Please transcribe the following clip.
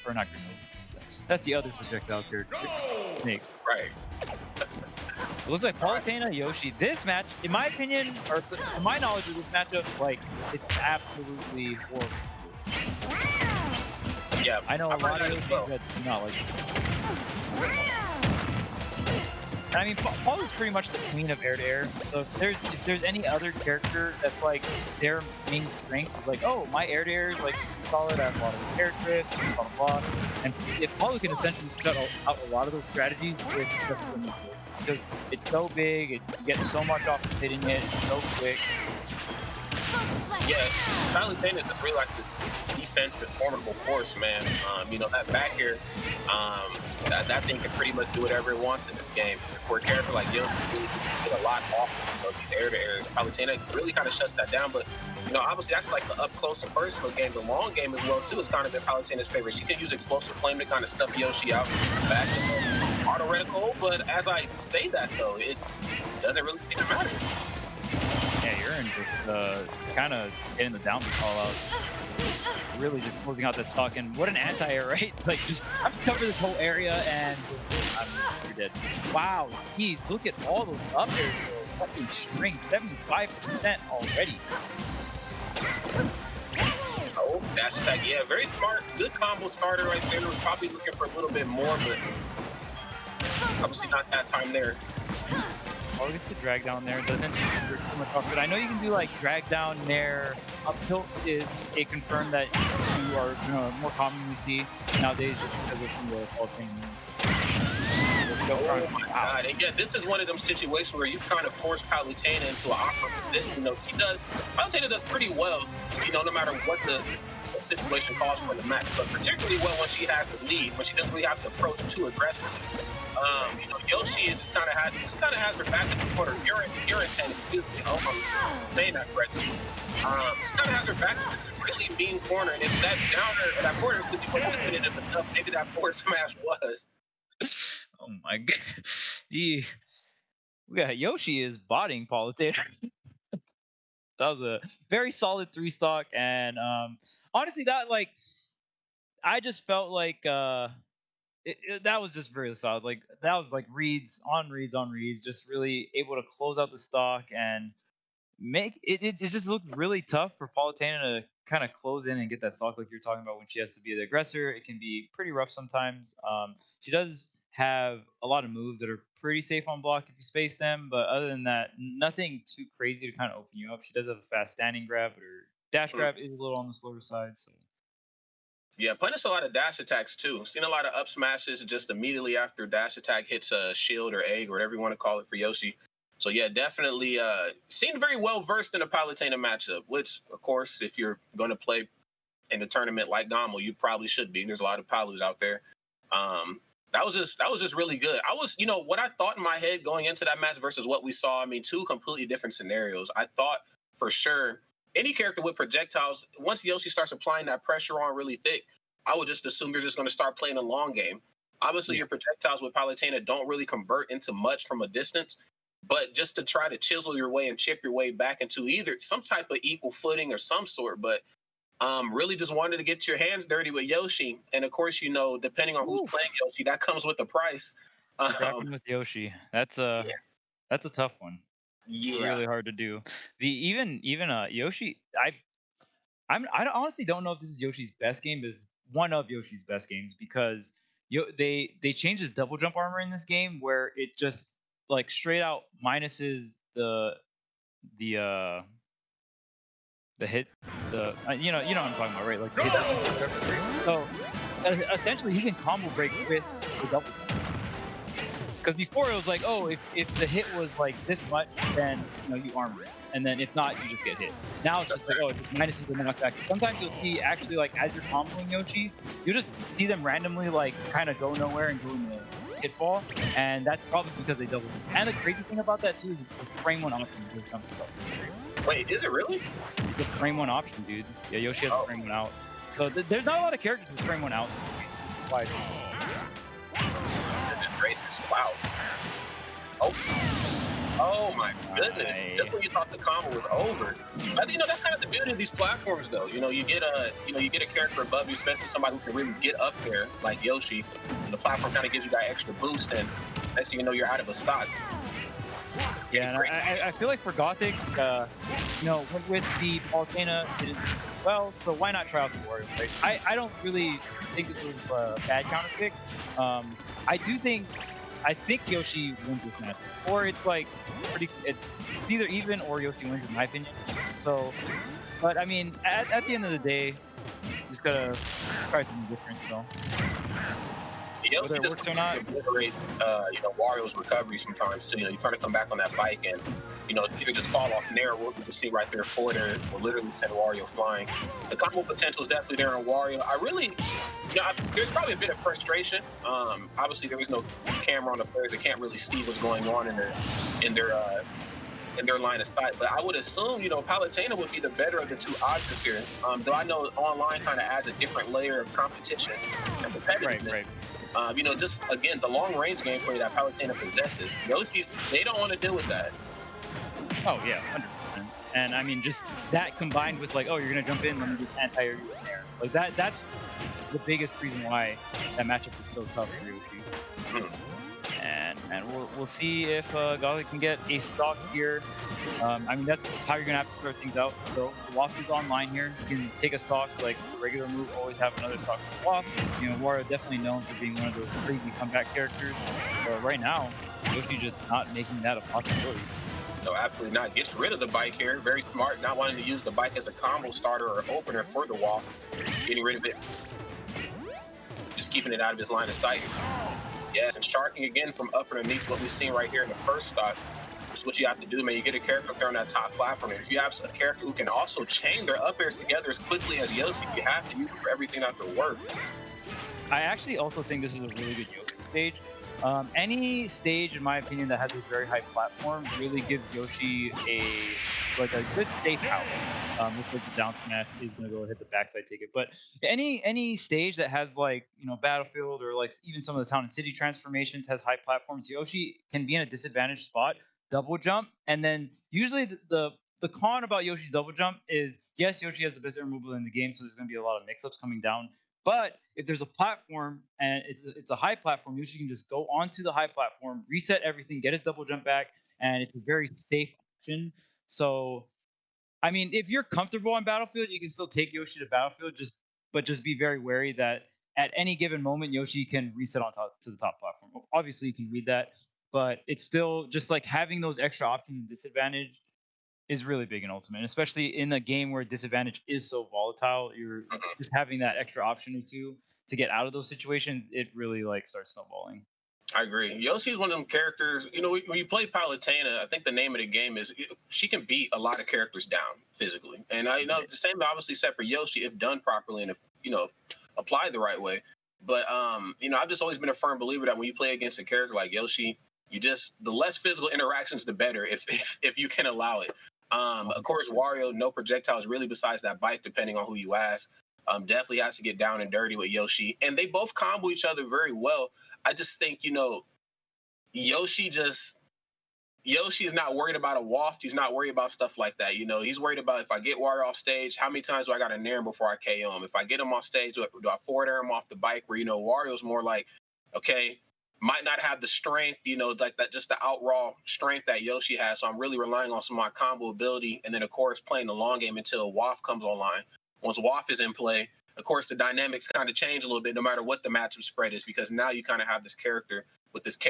or not Grenades. That's the other projectile character. Snake. Right. It looks like Palutena, Yoshi. This match, in my opinion, or to my knowledge of this matchup, like, it's absolutely horrible. Yeah, I know a lot of Yoshis that do not like it. I mean, Paulu's pretty much the queen of air-to-air, so if there's any other character that's like their main strength, is like, oh, my air-to-air is like solid, I have a lot of air drift, blah blah blah. And if Paulu can essentially shut out a lot of those strategies, it's just because it's so big, you get so much off of hitting it, it's so quick. Yeah, Palutena is really like this defensive, formidable force, man. You know, that back here, that thing can pretty much do whatever it wants in this game. For a character like Yoshi, really get a lot off of these air-to-airs. Palutena really kind of shuts that down, but you know, obviously that's like the up close and personal game. The long game as well too is kind of in Palutena's favor. She can use explosive flame to kind of stuff Yoshi out back in the auto reticle, but as I say that though, it doesn't really seem to matter. Yeah, Uran just kind of getting the down call out. Really just closing out that stock, and what an anti-air, right? Like, just cover this whole area, and you're dead. Wow, geez, look at all those up there. Fucking string, 75% already. Oh, dash attack, yeah, very smart. Good combo starter right there. Was probably looking for a little bit more, but obviously not that time there. Oh, gets the drag down there. Doesn't hurt too much off, but I know you can do like drag down nair. Up tilt is a confirm that you are more commonly see nowadays just because of the fall thing. Oh my god, and yeah, this is one of them situations where you kind of force Palutena into an awkward position. You know, Palutena does pretty well, you know, no matter what the situation calls for in the match, but particularly well when she has the lead, when she doesn't really have to approach too aggressively. You know, Yoshi just kind of has her back in the corner. Uran10, excuse me, I'm saying that correctly. Just kind of has her back in this really mean corner, and if that downer, that corner is to be definitive enough, maybe that forward smash was. Oh my god. Yeah, Yoshi is botting Palutena. That was a very solid 3-stock, and honestly, that like, I just felt like that was just very solid. Like, that was like reads on reads on reads, just really able to close out the stock and make it. It just looked really tough for Palutena to kind of close in and get that stock like you're talking about when she has to be the aggressor. It can be pretty rough sometimes. She does have a lot of moves that are pretty safe on block if you space them, but other than that, nothing too crazy to kind of open you up. She does have a fast standing grab, but her dash grab is a little on the slower side. So yeah, playing us a lot of dash attacks too. Seen a lot of up smashes just immediately after dash attack hits a shield or egg or whatever you want to call it for Yoshi. So yeah, definitely seemed very well versed in a Palutena matchup, which of course, if you're going to play in a tournament like GOML, you probably should be. There's a lot of Palus out there. That was just really good. I was, you know, what I thought in my head going into that match versus what we saw, I mean, two completely different scenarios. I thought for sure any character with projectiles, once Yoshi starts applying that pressure on really thick, I would just assume you're just going to start playing a long game. Obviously, your projectiles with Palutena don't really convert into much from a distance, but just to try to chisel your way and chip your way back into either some type of equal footing or some sort, but really just wanted to get your hands dirty with Yoshi. And of course, you know, depending on who's playing Yoshi, that comes with a price. Grappling with Yoshi, that's a tough one. Yeah, Really hard to do. Even Yoshi, I honestly don't know if this is Yoshi's best game, but it's one of Yoshi's best games because they changed his double jump armor in this game where it just like straight out minuses the hit, you know what I'm talking about, right? Like the hit. So essentially he can combo break with the double jump. Because before it was like, oh, if the hit was like this much, then you know you armor it, and then if not, you just get hit. Now it's just like, oh, it just minuses the knockback. Sometimes you'll see actually like as you're comboing Yoshi, you just see them randomly like kind of go nowhere and go in the hitfall, and that's probably because they double jump. And the crazy thing about that too is it's the frame one option to jump up. Wait, is it really? It's the frame one option, dude. Yeah, Yoshi has the frame one out. So there's not a lot of characters with frame one out. Why? Wow. Oh. Oh my goodness! Just I when you thought the combo was over, but that's kind of the beauty of these platforms, though. You get a character above you, especially somebody who can really get up there, like Yoshi. And the platform kind of gives you that extra boost, and next thing you know, you're out of a stock. Yeah, and I feel like for Gothic, with the Palutena, it is well. So why not try out the Wario? Right? I don't really think this was a bad counter pick. I do think I think Yoshi wins this match, or it's like it's either even or Yoshi wins in my opinion. So, but I mean, at the end of the day, just gotta try something different. So Yoshi whether it just works or not, obliterates, Wario's recovery sometimes too. You try to come back on that bike, and you can just fall off narrow. What you can see right there, Forder will literally send Wario flying. The combo potential is definitely there on Wario. There's probably a bit of frustration. Obviously, there was no camera on the players; they can't really see what's going on in their line of sight. But I would assume, Palutena would be the better of the two options here. Though I know online kind of adds a different layer of competition and competitiveness. right. Just again, the long range gameplay that Palutena possesses, Yoshi's, they don't want to deal with that. Oh yeah, 100%. And I mean, just that combined with like, oh, you're gonna jump in, let me just anti-air you in there. Like that's the biggest reason why that matchup is so tough for Yoshi. And we'll see if Gothic can get a stock here. I mean, that's how you're gonna have to start things out. So the Wasp is online here. You can take a stock like the regular move, always have another stock for the Wasp. Wario definitely known for being one of those crazy comeback characters. But right now, Yoshi just not making that a possibility. No, absolutely not. Gets rid of the bike here. Very smart, not wanting to use the bike as a combo starter or opener for the wall. Getting rid of it. Just keeping it out of his line of sight. Yes, and sharking again from up underneath what we've seen right here in the first stock. Which is what you have to do, man. You get a character up there on that top platform. And if you have a character who can also chain their up airs together as quickly as Yoshi, you have to use it for everything that could work. I actually also think this is a really good Yoshi stage. Any stage, in my opinion, that has a very high platform really gives Yoshi a good safe out. Looks like the down smash is gonna go hit the backside ticket. But any stage that has Battlefield or like even some of the town and city transformations has high platforms, Yoshi can be in a disadvantaged spot, double jump, and then usually the con about Yoshi's double jump is yes, Yoshi has the best air movement in the game, so there's gonna be a lot of mix-ups coming down. But if there's a platform and it's a high platform, Yoshi can just go onto the high platform, reset everything, get his double jump back, and it's a very safe option. So, I mean, if you're comfortable on Battlefield, you can still take Yoshi to Battlefield. Just be very wary that at any given moment, Yoshi can reset on top to the top platform. Obviously, you can read that, but it's still just like having those extra options and disadvantage is really big in Ultimate, especially in a game where disadvantage is so volatile. You're just having that extra option or two to get out of those situations. It really starts snowballing. I agree. Yoshi is one of them characters. When you play Palutena, I think the name of the game is she can beat a lot of characters down physically, and I know the same obviously set for Yoshi if done properly and if applied the right way. But I've just always been a firm believer that when you play against a character like Yoshi, the less physical interactions, the better if you can allow it. Of course, Wario, no projectiles really besides that bike, depending on who you ask. Definitely has to get down and dirty with Yoshi, and they both combo each other very well. I just think Yoshi is not worried about a waft. He's not worried about stuff like that. He's worried about if I get Wario off stage, how many times do I got to nair him before I KO him? If I get him off stage, do I forward air him off the bike? Where Wario's more like, okay, might not have the strength, like that, just the out raw strength that Yoshi has. So I'm really relying on some of my combo ability, and then of course playing the long game until Waff comes online. Once Waff is in play, of course the dynamics kind of change a little bit, no matter what the matchup spread is, because now you kind of have this character with this KO